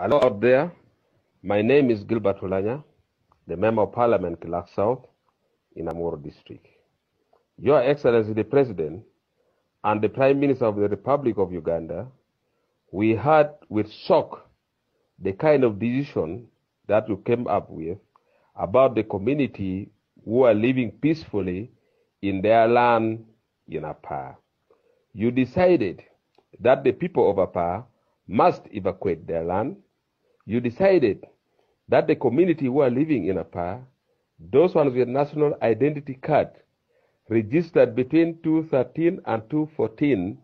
Hello out there. My name is Gilbert Olanya, the Member of Parliament, Clark South, in Amuru District. Your Excellency the President and the Prime Minister of the Republic of Uganda, we heard with shock the kind of decision that you came up with about the community who are living peacefully in their land in Apaa. You decided that the people of Apaa must evacuate their land. You decided that the community who are living in Apaa, those ones with national identity card, registered between 2013 and 2014,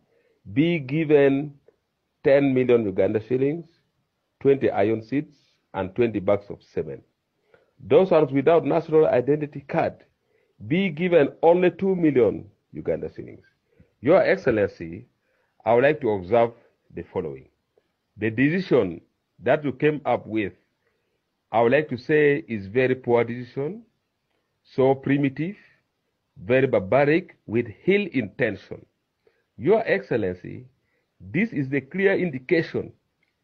be given 10 million Uganda shillings, 20 iron seeds, and 20 bags of cement. Those ones without national identity card be given only 2 million Uganda shillings. Your Excellency, I would like to observe the following. The decision that you came up with, I would like to say, is very poor decision, so primitive, very barbaric, with ill intention. Your Excellency, this is the clear indication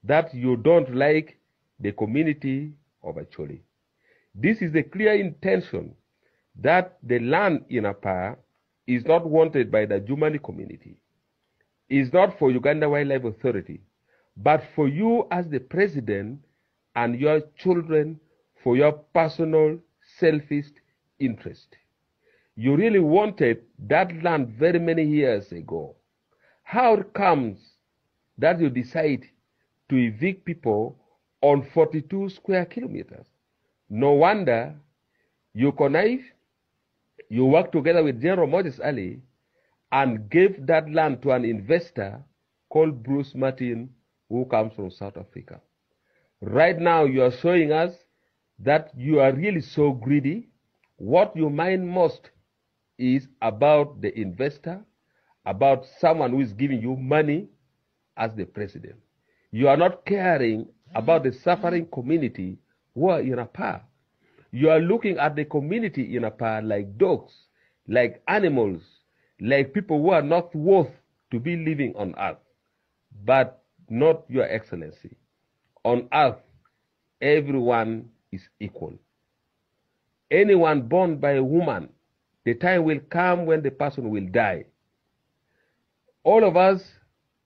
that you don't like the community of Acoli. This is the clear intention that the land in Apaa is not wanted by the Jumani community. It's not for Uganda Wildlife Authority, but for you as the President and your children, for your personal selfish interest. You really wanted that land very many years ago. How it comes that you decide to evict people on 42 square kilometers? No wonder you connive, you work together with General Moses Ali and gave that land to an investor called Bruce Martin, who comes from South Africa. Right now, you are showing us that you are really so greedy. What you mind most is about the investor, about someone who is giving you money as the president. You are not caring about the suffering community who are in Apaa. You are looking at the community in Apaa like dogs, like animals, like people who are not worth to be living on earth. But not Your Excellency. On earth, everyone is equal. Anyone born by a woman, the time will come when the person will die. All of us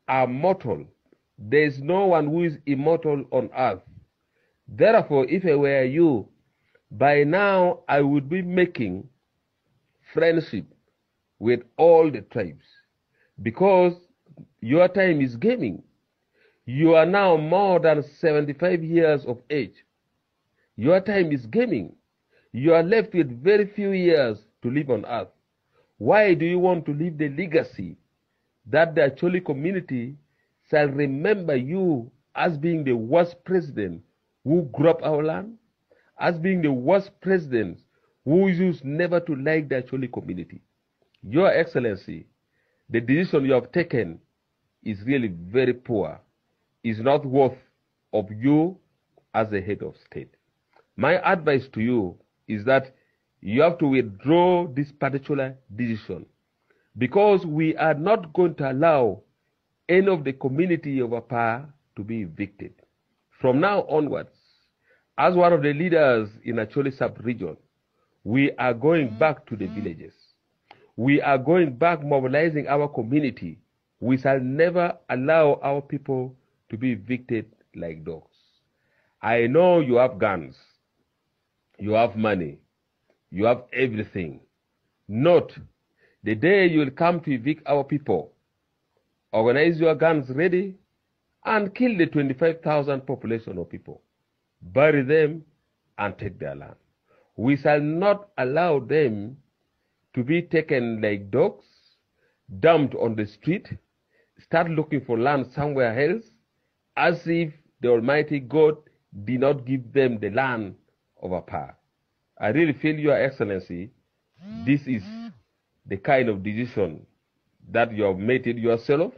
are mortal. There is no one who is immortal on earth. Therefore, if I were you, by now I would be making friendship with all the tribes, because your time is gaming. You are now more than 75 years of age. Your time is gaming. You are left with very few years to live on earth. Why do you want to leave the legacy that the Acoli community shall remember you as being the worst president who grew up our land, as being the worst president who used never to like the Acoli community? Your Excellency, the decision you have taken is really very poor. Is not worth of you as the head of state. My advice to you is that you have to withdraw this particular decision, because we are not going to allow any of the community of Apaa to be evicted. From now onwards, as one of the leaders in Acoli sub-region, we are going back to the villages. We are going back mobilizing our community. We shall never allow our people to be evicted like dogs. I know you have guns, you have money, you have everything. Note, the day you will come to evict our people, organize your guns ready and kill the 25,000 population of people. Bury them and take their land. We shall not allow them to be taken like dogs, dumped on the street, start looking for land somewhere else, as if the Almighty God did not give them the land of Apaa. I really feel, Your Excellency, this is the kind of decision that you have made it yourself.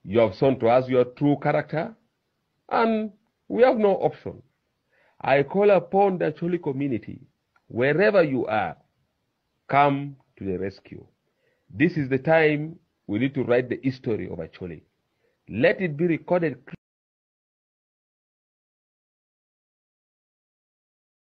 You have shown to us your true character, and we have no option. I call upon the Acoli community, wherever you are, come to the rescue. This is the time we need to write the history of Acoli. Let it be recorded